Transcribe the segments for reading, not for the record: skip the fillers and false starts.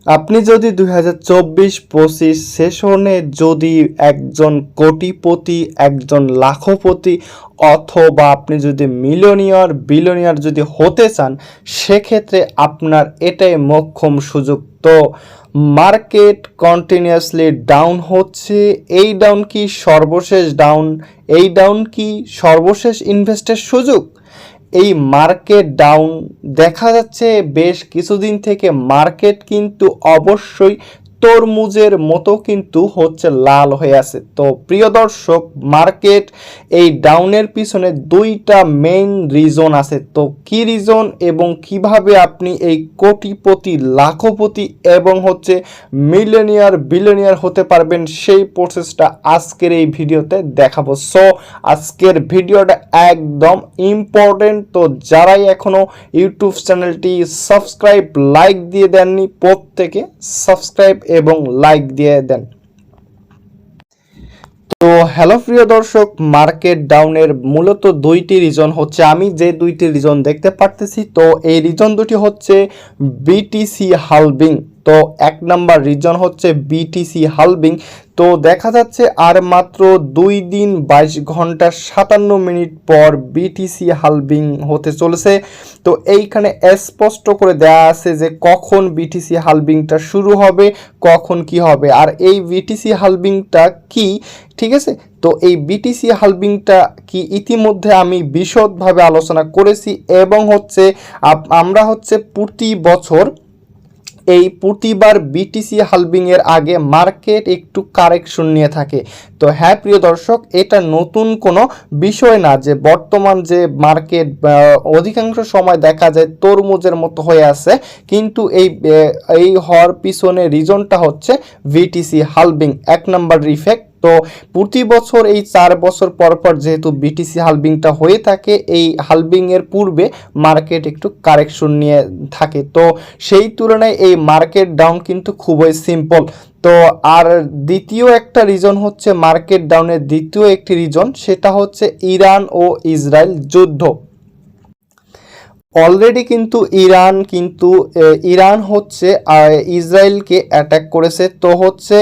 আপনি যদি 2024-25 সেশনে যদি একজন কোটিপতি, একজন লাখপতি অথবা আপনি যদি মিলিয়নিয়ার বিলিয়নিয়ার যদি হতে চান, সেক্ষেত্রে আপনার এটাই মোক্ষম সুযোগ। তো মার্কেট কন্টিনিউয়াসলি ডাউন হচ্ছে। এই ডাউন কি সর্বশেষ ডাউন? এই ডাউন কি সর্বশেষ ইনভেস্টের সুযোগ? এই মার্কেট ডাউন দেখা যাচ্ছে বেশ কিছুদিন থেকে মার্কেট কিন্তু অবশ্যই তরমুজের মতো কিন্তু হচ্ছে লাল হয়ে আছে। তো প্রিয় দর্শক, মার্কেট এই ডাউনের পিছনে দুইটা মেইন রিজন আছে। তো কি রিজন এবং কিভাবে আপনি এই কোটিপতি, লাখপতি এবং হচ্ছে মিলিয়নিয়ার বিলিয়নিয়ার হতে পারবেন, সেই প্রসেসটা আজকের এই ভিডিওতে দেখাবো। সো আজকের ভিডিওটা একদম ইম্পর্টেন্ট। তো যারাই এখনো ইউটিউব চ্যানেলটি সাবস্ক্রাইব, লাইক দিয়ে দেননি, প্রত্যেকে সাবস্ক্রাইব এবং লাইক দিয়ে দেন। তো হ্যালো প্রিয় দর্শক, মার্কেট ডাউনের মূলত দুইটি রিজন হচ্ছে, আমি যে দুইটি রিজন দেখতে পারতেছি। তো এই রিজন দুটি হচ্ছে বিটিসি হালভিং। তো এক নাম্বার রিজন হচ্ছে বিটিসি হালভিং। তো দেখা যাচ্ছে আর মাত্র 2 দিন 22 ঘন্টা 57 মিনিট পর বিটিসি হালভিং হতে চলেছে। তো এইখানে স্পষ্ট করে দেওয়া আছে যে কখন বিটিসি হালভিংটা শুরু হবে, কখন কি হবে, আর এই বিটিসি হালভিংটা কি, ঠিক আছে। তো এই বিটিসি হালভিংটা কি ইতিমধ্যে আমি বিশদভাবে আলোচনা করেছি এবং হচ্ছে আমরা হচ্ছে প্রতিবার বিটিসি হালভিং এর আগে মার্কেট একটু কারেকশন নিয়ে থাকে। তো হ্যাঁ প্রিয় দর্শক, এটা নতুন কোনো বিষয় না যে বর্তমান যে মার্কেট অধিকাংশ সময় দেখা যায় তরমুজের মতো হয়ে আছে, কিন্তু এই হওয়ার পিছনে রিজনটা হচ্ছে বিটিসি হালভিং, এক নাম্বার ইফেক্ট। তো প্রতি বছর এই 4 বছর পর পর যেহেতু বিটিসি হালভিংটা হয়ে থাকে, এই হালভিংয়ের পূর্বে মার্কেট একটু কারেকশন নিয়ে থাকে। তো সেই তুলনায় এই মার্কেট ডাউন কিন্তু খুবই সিম্পল। তো আর দ্বিতীয় একটা রিজন হচ্ছে মার্কেট ডাউনের দ্বিতীয় একটি রিজন, সেটা হচ্ছে ইরান ও ইসরায়েল যুদ্ধ। অলরেডি কিন্তু ইরান হচ্ছে ইসরায়েলকে অ্যাটাক করেছে। তো হচ্ছে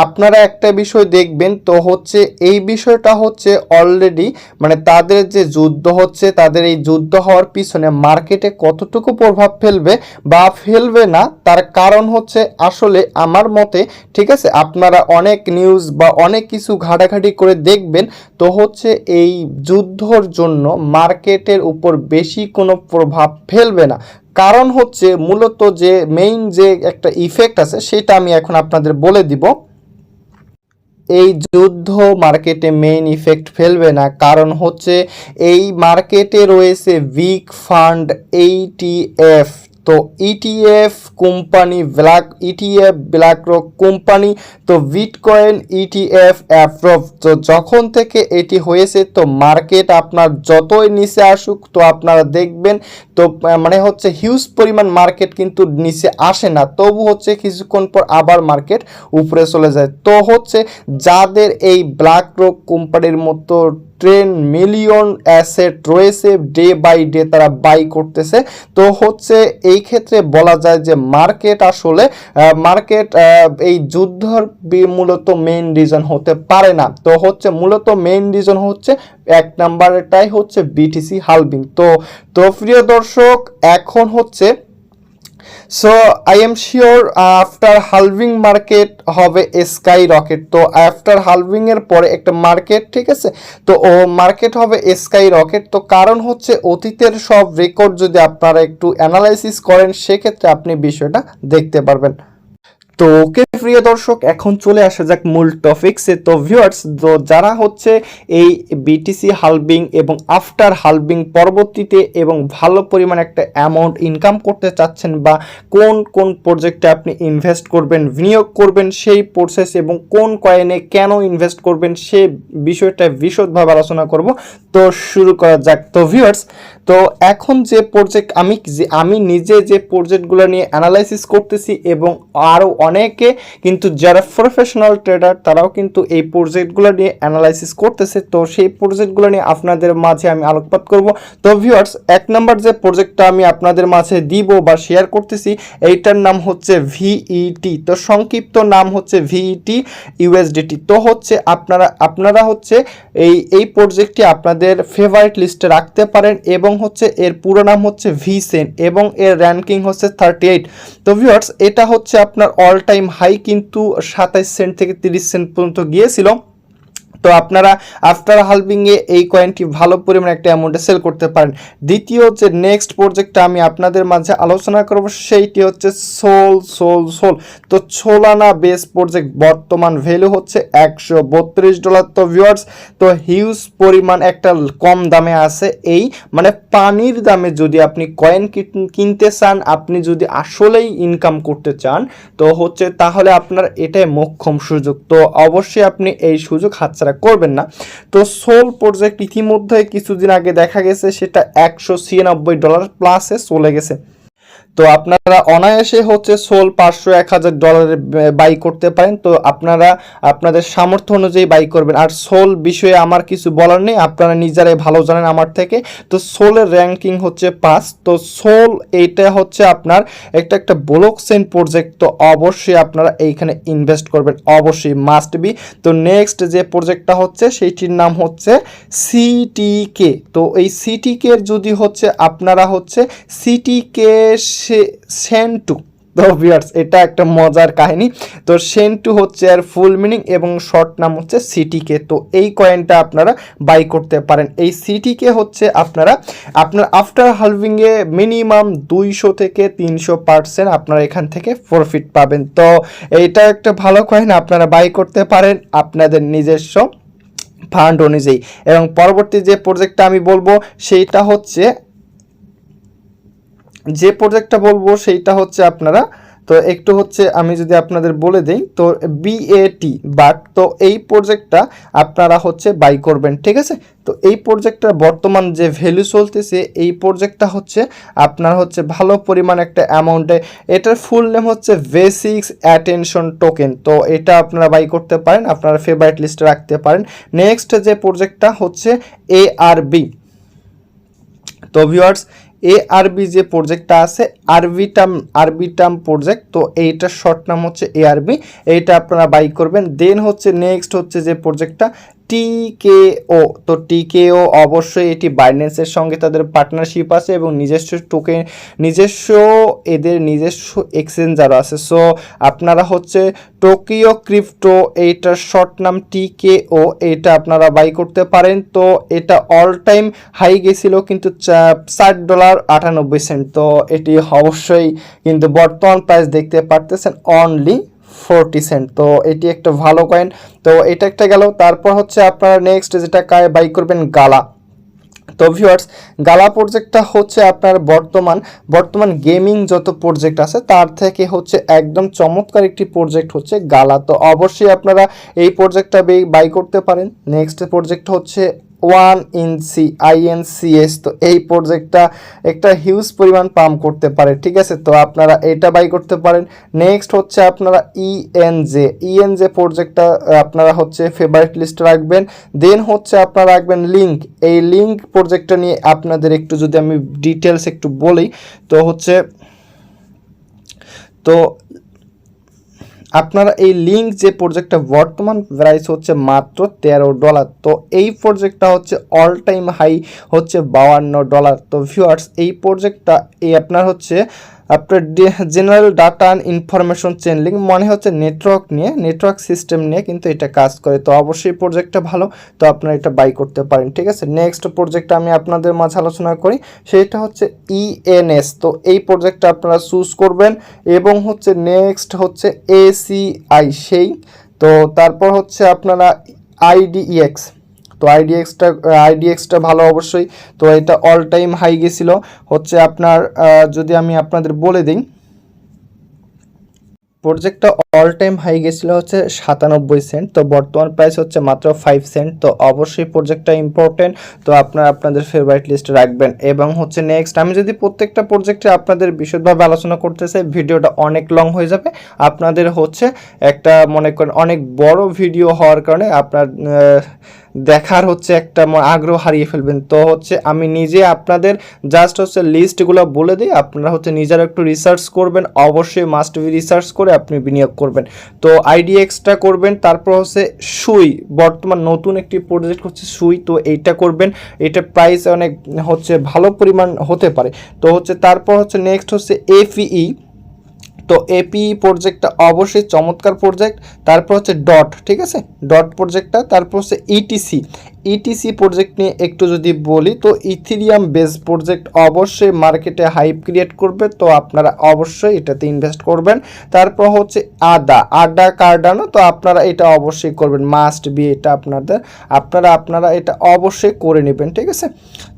আপনারা একটা বিষয় দেখবেন, তো হচ্ছে এই বিষয়টা হচ্ছে অলরেডি মানে তাদের যে যুদ্ধ হচ্ছে, তাদের এই যুদ্ধ হওয়ার পিছনে মার্কেটে কতটুকু প্রভাব ফেলবে বা ফেলবে না, তার কারণ হচ্ছে আসলে আমার মতে, ঠিক আছে, আপনারা অনেক নিউজ বা অনেক কিছু ঘাটাঘাটি করে দেখবেন, তো হচ্ছে এই যুদ্ধর জন্য মার্কেটের উপর বেশি কোনো প্রভাব ফেলবে না। কারণ হচ্ছে মূলত যে মেইন যে একটা ইফেক্ট আছে সেটা আমি এখন আপনাদের বলে দিব। এই যুদ্ধ মার্কেটে মেইন ইফেক্ট ফেলবে না, কারণ হচ্ছে এই মার্কেটে রয়েছে উইক ফান্ড ETF। তো ETF company black rock company, তো বিটকয়েন ETF অ্যাপ্রুভ। তো যখন থেকে এটি হয়েছে, তো মার্কেট আপনার যতই নিচে আসুক, তো আপনারা দেখবেন তো মানে হচ্ছে হিউজ পরিমাণ মার্কেট কিন্তু নিচে আসে না, তবু হচ্ছে কিছুক্ষণ পর আবার মার্কেট উপরে চলে যায়। তো হচ্ছে যাদের এই ব্ল্যাক রক কোম্পানির মতো 10 মিলিয়ন অ্যাসেট রয়েছে, ডে বাই ডে তারা বাই করতেছে, তো হচ্ছে এই ক্ষেত্রে বলা যায় যে মার্কেট আসলে এই যুদ্ধর মূলত মেইন রিজন হতে পারে না। তো হচ্ছে মূলত মেইন রিজন হচ্ছে এক নাম্বারটাই হচ্ছে বিটিসি হালভিং। তো প্রিয় দর্শক, এখন হচ্ছে so I am sure after halving market হবে স্কাই রকেট। তো আফটার হালভিং এর পরে একটা মার্কেট, ঠিক আছে, তো মার্কেট হবে স্কাই রকেট। তো কারণ হচ্ছে অতীতের সব রেকর্ড যদি আপনারা একটু অ্যানালাইসিস করেন, সেক্ষেত্রে আপনি বিষয়টা দেখতে পারবেন। তো ওকে প্রিয় দর্শক, এখন চলে আসা যাক মূল টপিক্সে। তো ভিউয়ার্স, তো যারা হচ্ছে এই বিটিসি হালভিং এবং আফটার হালভিং পরবর্তীতে এবং ভালো পরিমাণ একটা অ্যামাউন্ট ইনকাম করতে চাচ্ছেন, বা কোন কোন প্রজেক্টে আপনি ইনভেস্ট করবেন, বিনিয়োগ করবেন, সেই প্রসেস এবং কোন কয়েনে কেন ইনভেস্ট করবেন, সে বিষয়টা বিশদভাবে আলোচনা করব। তো শুরু করা যাক। তো ভিউয়ার্স, তো এখন যে প্রজেক্ট আমি নিজে যে প্রজেক্টগুলো নিয়ে অ্যানালাইসিস করতেছি এবং আরও অনেকে কিন্তু যারা প্রফেশনাল ট্রেডার তারাও কিন্তু এই প্রজেক্টগুলো নিয়ে অ্যানালাইসিস করতেছে, তো সেই প্রজেক্টগুলো নিয়ে আপনাদের মাঝে আমি আলোকপাত করব। তো ভিউয়ার্স, 1 নম্বর যে প্রজেক্টটা আমি আপনাদের মাঝে দিব বা শেয়ার করতেছি এইটার নাম হচ্ছে ভিইটি। তো সংক্ষিপ্ত নাম হচ্ছে ভিইটি ইউএসডিটি। তো হচ্ছে আপনারা হচ্ছে এই প্রজেক্টটি আপনাদের ফেভারিট লিস্টে রাখতে পারেন এবং হচ্ছে এর পুরো নাম হচ্ছে ভিসেন এবং এর র্যাঙ্কিং হচ্ছে 38। তো ভিউয়ার্স, এটা হচ্ছে আপনার অল টাইম হাই কিন্তু 27 সেন্ট থেকে 30 সেন্ট পর্যন্ত গিয়েছিল। তো আপনারা আফটার হালভিংয়ে এই কয়েনটি ভালো পরিমাণে একটা অ্যামাউন্টে সেল করতে পারেন। দ্বিতীয় যে নেক্সট প্রজেক্টটা আমি আপনাদের মাঝে আলোচনা করব সেইটি হচ্ছে সোল। তো সোলানা বেস প্রজেক্ট বর্তমান ভ্যালু হচ্ছে $132। তো ভিউয়ার্স, তো হিউজ পরিমাণ একটা কম দামে আছে, এই মানে পানির দামে যদি আপনি কয়েন কিনতে চান, আপনি যদি আসলেই ইনকাম করতে চান তো হচ্ছে তাহলে আপনার এটাই মোক্ষম সুযোগ। তো অবশ্যই আপনি এই সুযোগ হাতছাড়া করবেন না। তো সোল প্রজেক্ট ইতিমধ্যে কিছুদিন আগে দেখা গেছে সেটা $196 প্লাসে চলে গেছে। তো আপনারা অনায়াসে হচ্ছে সোল $500-1000 বাই করতে পারেন। তো আপনারা আপনাদের সামর্থ্য অনুযায়ী বাই করবেন। আর সোল বিষয়ে আমার কিছু বলার নেই, আপনারা নিজেরাই ভালো জানেন আমার থেকে। তো সোলের র্যাঙ্কিং হচ্ছে 5। তো সোল এইটা হচ্ছে আপনার একটা ব্লক চেইন প্রজেক্ট, তো অবশ্যই আপনারা এইখানে ইনভেস্ট করবেন, অবশ্যই মাস্ট বি। তো নেক্সট যে প্রজেক্টটা হচ্ছে সেইটির নাম হচ্ছে সিটিকে। তো এই সিটিকে যদি হচ্ছে আপনারা হচ্ছে সিটিকে সেন্টু। তো ভিউয়ার্স, এটা একটা মজার কাহিনী। তো সেন্টু হচ্ছে আর ফুল মিনিং এবং শর্ট নাম হচ্ছে সিটিকে। তো এই কয়েনটা আপনারা বাই করতে পারেন। এই সিটিকে হচ্ছে আপনার আফটার হালভিংয়ে মিনিমাম 200 থেকে 300% আপনারা এখান থেকে প্রফিট পাবেন। তো এইটা একটা ভালো কয়েন, আপনারা বাই করতে পারেন আপনাদের নিজস্ব ফান্ড অনুযায়ী। এবং পরবর্তী যে প্রজেক্টটা আমি বলবো সেইটা হচ্ছে সেইটা হচ্ছে আপনারা, তো একটু হচ্ছে আমি যদি আপনাদের বলে দেই তো বিএটি বাট। তো এই প্রজেক্টটা আপনারা হচ্ছে বাই করবেন, ঠিক আছে। তো এই প্রজেক্টটার বর্তমান যে ভ্যালু চলতেছে এই প্রজেক্টটা হচ্ছে আপনার হচ্ছে ভালো পরিমাণ একটা অ্যামাউন্টে, এটার ফুল নেম হচ্ছে বেসিক্স অ্যাটেনশন টোকেন। তো এটা আপনারা বাই করতে পারেন, আপনারা ফেভারিট লিস্টে রাখতে পারেন। নেক্সট যে প্রজেক্টটা হচ্ছে এআরবি। তো ভিউয়ার্স, এআরবি যে প্রজেক্টটা আছে আরবিটাম প্রজেক্ট, তো এইটার শর্ট নাম হচ্ছে এআরবি, এইটা আপনারা বাই করবেন। দেন হচ্ছে নেক্সট হচ্ছে যে প্রজেক্টটা টিকেও। তো টিকেও অবশ্যই এটি বাইন্যান্সের সঙ্গে তাদের পার্টনারশিপ আছে এবং এদের নিজস্ব এক্সচেঞ্জার আছে। সো আপনারা হচ্ছে টোকিও ক্রিপ্টো, এইটার শর্ট নাম টিকেও, এইটা আপনারা বাই করতে পারেন। তো এটা অল টাইম হাই গেছিল কিন্তু $4.98। তো এটি অবশ্যই কিন্তু বর্তমান প্রাইস দেখতে পারতেছেন অনলি 40 সেন্ট। তো এটি একটা ভালো কয়েন। তো এটা একটা গেল। তারপর হচ্ছে আপনারা নেক্সট যেটা বাই করবেন গালা। তো ভিউয়ার্স, গালা প্রজেক্টটা হচ্ছে আপনার বর্তমান গেমিং যত প্রজেক্ট আছে তার থেকে হচ্ছে একদম চমৎকার একটি প্রজেক্ট হচ্ছে গালা। তো অবশ্যই আপনারা এই প্রজেক্টটা বাই করতে পারেন। নেক্সট প্রজেক্ট হচ্ছে INCS। তো এই প্রজেক্টটা একটা হিউজ পরিমাণ পাম্প করতে পারে, ঠিক আছে। তো আপনারা এটা বাই করতে পারেন। নেক্সট হচ্ছে আপনারা ইএনজে প্রজেক্টটা আপনারা হচ্ছে ফেভারিট লিস্টে রাখবেন। দেন হচ্ছে আপনারা রাখবেন লিঙ্ক। এই লিঙ্ক প্রজেক্টটা নিয়ে আপনাদের একটু যদি আমি ডিটেলস একটু বলি তো হচ্ছে তো আপনারা এই লিঙ্ক যে প্রজেক্টটা বর্তমান প্রাইস হচ্ছে মাত্র $13। তো এই প্রজেক্টটা হচ্ছে অল টাইম হাই হচ্ছে $52। তো ভিউয়ার্স, এই প্রজেক্টটা আপনার হচ্ছে আপনার general data and information chain link মানে হচ্ছে নেটওয়ার্ক সিস্টেম নিয়ে কিন্তু এটা কাজ করে। তো অবশ্যই প্রজেক্টটা ভালো, তো আপনারা এটা বাই করতে পারেন, ঠিক আছে। নেক্সট প্রজেক্টটা আমি আপনাদের মাঝে আলোচনা করি, সেটা হচ্ছে ENS। তো এই প্রজেক্টটা আপনারা চুজ করবেন এবং হচ্ছে নেক্সট হচ্ছে ACI সেই। তো তারপর হচ্ছে আপনারা IDEX। তো আইডিএক্সটা ভালো অবশ্যই। তো এটা অল টাইম হাই গেছিল হচ্ছে আপনার যদি আমি আপনাদের বলে দিই প্রজেক্টটা অল টাইম হাই গেছিলো হচ্ছে 97 সেন্ট, তো বর্তমান প্রাইস হচ্ছে মাত্র 5 সেন্ট। তো অবশ্যই প্রজেক্টটা ইম্পর্টেন্ট, তো আপনারা আপনাদের ফেভারিট লিস্টে রাখবেন। এবং হচ্ছে নেক্সট আমি যদি প্রত্যেকটা প্রজেক্টে আপনাদের বিশদভাবে আলোচনা করতে চাই, ভিডিওটা অনেক লং হয়ে যাবে। আপনাদের হচ্ছে একটা মনে করেন অনেক বড় ভিডিও হওয়ার কারণে আপনার দেখার হচ্ছে একটা আগ্রহ হারিয়ে ফেলবেন। তো হচ্ছে আমি নিজে আপনাদের জাস্ট হচ্ছে লিস্টগুলো বলে দিই, আপনারা হচ্ছে নিজেরা একটু রিসার্চ করবেন, অবশ্যই মাস্ট বি রিসার্চ করে আপনি বিনিয়োগ করবেন। তো আইডিএক্সটা করবেন, তারপর হচ্ছে সুই, বর্তমান নতুন একটি প্রজেক্ট হচ্ছে সুই, তো এইটা করবেন, এটা প্রাইস অনেক হচ্ছে ভালো পরিমাণ হতে পারে। তো হচ্ছে তারপর হচ্ছে নেক্সট হচ্ছে এপিই, তো এপিই প্রজেক্টটা অবশ্যই চমৎকার প্রজেক্ট। তারপর হচ্ছে ডট, ঠিক আছে, ডট প্রজেক্টটা। তারপর হচ্ছে ইটিসি প্রজেক্ট নিয়ে একটু যদি বলি, তো ইথিরিয়াম বেস প্রজেক্ট অবশ্যই মার্কেটে হাইপ ক্রিয়েট করবে, তো আপনারা অবশ্যই এটাতে ইনভেস্ট করবেন। তারপর হচ্ছে আডা কার্ডানো, তো আপনারা এটা অবশ্যই করবেন, মাস্ট বি, এটা আপনারা এটা অবশ্যই করে নেবেন, ঠিক আছে।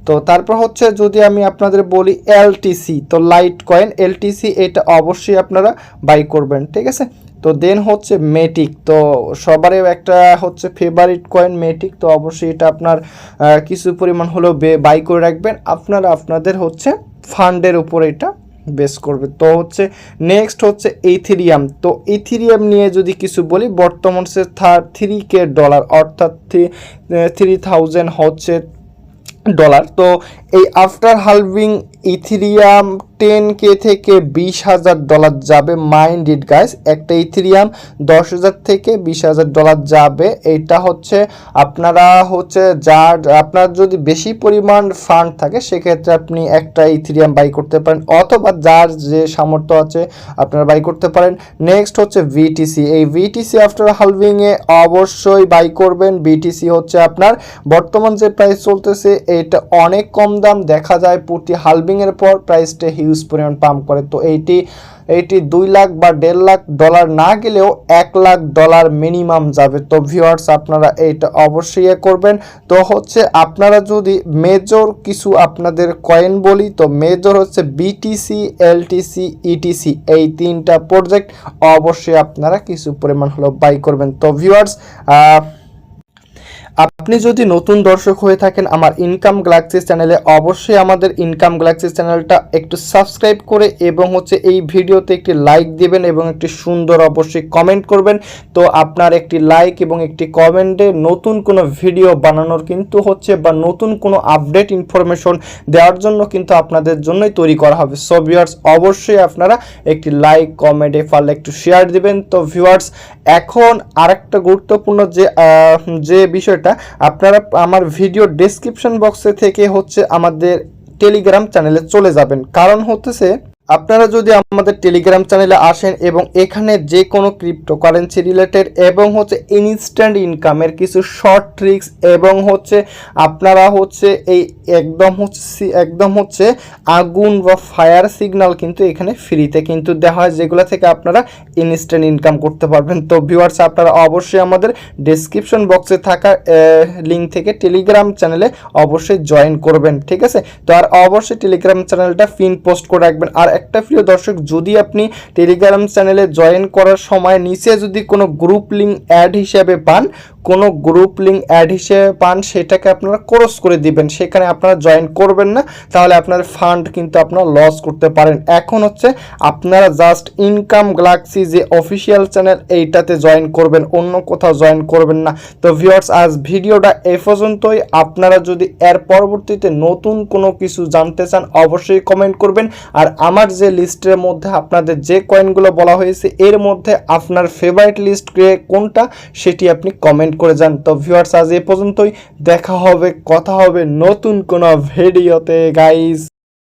তো তারপর হচ্ছে যদি আমি আপনাদের বলি এলটিসি, তো লাইট কয়েন এলটিসি, এটা অবশ্যই আপনারা বাই করবেন, ঠিক আছে। তো দেন হচ্ছে মেটিক, তো সবারই একটা হচ্ছে ফেভারিট কয়েন মেটিক, তো অবশ্যই এটা আপনার কিছু পরিমাণ হলেও বাই করে রাখবেন, আপনারা আপনাদের হচ্ছে ফান্ডের উপর এটা বেস করবে। তো হচ্ছে নেক্সট হচ্ছে ইথিরিয়াম, তো ইথিরিয়াম নিয়ে যদি কিছু বলি, বর্তমান হচ্ছে $3K, অর্থাৎ 3000 হচ্ছে ডলার। তো এই আফটার হালভিং ইথিরিয়াম 10K থেকে $20,000 যাবে, মাইন্ড ইট গাইস। একটা ইথিরিয়াম 10,000 থেকে $20,000 যাবে। এইটা হচ্ছে আপনারা হচ্ছে আপনার যদি বেশি পরিমাণ ফান্ড থাকে সেক্ষেত্রে আপনি একটা ইথিরিয়াম বাই করতে পারেন, অথবা যার যে সামর্থ্য আছে আপনারা বাই করতে পারেন। নেক্সট হচ্ছে ভিটিসি, এই ভিটিসি আফটার হালভিংয়ে অবশ্যই বাই করবেন। ভিটিসি হচ্ছে আপনার বর্তমান যে প্রাইস চলতেছে এটা অনেক কম দাম, দেখা যায় প্রতি হালভিংয়ের পর প্রাইসটা হিউজ পরিমাণ পাম্প করে। তো এইটি 2 লাখ বা $1.5 না গেলেও $1 লাখ মিনিমাম যাবে। তো ভিউয়ার্স আপনারা এইটা অবশ্যই করবেন। তো হচ্ছে আপনারা যদি মেজর কিছু আপনাদের কয়েন বলি, তো মেজর হচ্ছে বিটিসি, এলটিসি, ইটিসি, এই 3টা প্রজেক্ট অবশ্যই আপনারা কিছু পরিমাণ হলেও বাই করবেন। তো ভিউয়ার্স আপনি যদি নতুন দর্শক হয়ে থাকেন আমার ইনকাম গ্যালাক্সি চ্যানেলে, অবশ্যই আমাদের ইনকাম গ্যালাক্সি চ্যানেলটা একটু সাবস্ক্রাইব করে এবং হচ্ছে এই ভিডিওতে একটি লাইক দিবেন এবং একটি সুন্দর অবশ্যই কমেন্ট করবেন। তো আপনার একটি লাইক এবং একটি কমেন্টে নতুন কোনো ভিডিও বানানোর কিন্তু হচ্ছে বা নতুন কোনো আপডেট ইনফরমেশন দেওয়ার জন্য কিন্তু আপনাদের জন্যই তৈরি করা হবে। সো ভিউয়ার্স অবশ্যই আপনারা একটি লাইক কমেন্টে পারলে একটু শেয়ার দিবেন। তো ভিউয়ার্স এখন আরেকটা গুরুত্বপূর্ণ যে বিষয়টা, আপনারা আমার ভিডিও ডেসক্রিপশন বক্সে থেকে হচ্ছে আমাদের টেলিগ্রাম চ্যানেলে চলে যাবেন। কারণ হতেছে আপনারা যদি আমাদের টেলিগ্রাম চ্যানেলে আসেন এবং এখানে যে কোনো ক্রিপ্টোকারেন্সি রিলেটেড এবং হচ্ছে ইনস্ট্যান্ট ইনকামের কিছু শর্ট ট্রিক্স এবং হচ্ছে আপনারা হচ্ছে এই একদম হচ্ছে আগুন বা ফায়ার সিগন্যাল কিন্তু এখানে ফ্রিতে কিন্তু দেওয়া হয়, যেগুলো থেকে আপনারা ইনস্ট্যান্ট ইনকাম করতে পারবেন। তো ভিউয়ার্স আপনারা অবশ্যই আমাদের ডেসক্রিপশন বক্সে থাকা লিঙ্ক থেকে টেলিগ্রাম চ্যানেলে অবশ্যই জয়েন করবেন, ঠিক আছে। তো আর অবশ্যই টেলিগ্রাম চ্যানেলটা পিন পোস্ট করে রাখবেন। আর একটা প্রিয় দর্শক, যদি আপনি টেলিগ্রাম চ্যানেলে জয়েন করার সময় নিচে যদি কোনো গ্রুপ লিঙ্ক অ্যাড হিসেবে পান, সেটাকে আপনারা ক্রস করে দিবেন, সেখানে আপনারা জয়েন করবেন না, তাহলে আপনার ফান্ড কিন্তু আপনারা লস করতে পারেন। এখন হচ্ছে আপনারা জাস্ট ইনকাম গ্যালাক্সি যে অফিসিয়াল চ্যানেল এইটাতে জয়েন করবেন, অন্য কোথাও জয়েন করবেন না। তো ভিউয়ার্স আজ ভিডিওটা এই পর্যন্তই। আপনারা যদি এর পরবর্তীতে নতুন কোনো কিছু জানতে চান অবশ্যই কমেন্ট করবেন। আর আমার যে লিস্টের মধ্যে আপনাদের যে কয়েনগুলো বলা হয়েছে এর মধ্যে আপনার ফেভারিট লিস্ট কোনটা সেটি আপনি কমেন্ট করে যান। তো ভিউয়ার্স আজ এই পর্যন্তই, দেখা হবে, কথা হবে নতুন কোনো ভিডিওতে গাইস।